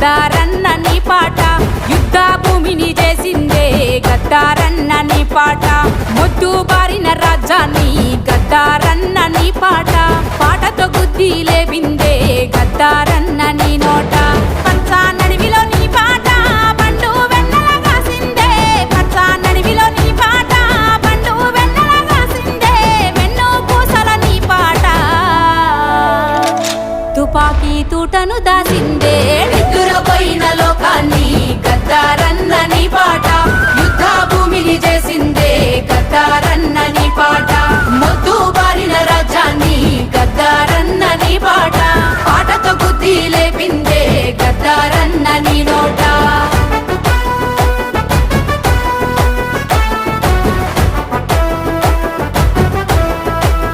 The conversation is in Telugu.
గద్దారన్న నీ పాట యుద్ధ భూమిని చేసిందే గద్దారన్న నీ పాట మొద్దు బారిన రాజ్యాన్ని గద్దారన్న నీ పాట పాటతో గుద్ది లేపిందే గద్దారన్న నీ నోట పచ్చా నడివిలో నీ పాట పండు వెన్నెల కాసిందే పచ్చా నడివిలో నీ పాట పండు వెన్నెల కాసిందే వెన్ను పూసల నీ పాట తుపాకీ తూటను దాసిందే నిద్దురపోయిన లోకాన్ని గద్దారన్న నీ పాట యుద్ధ భూమిని చేసిందే గద్దారన్న నీ పాట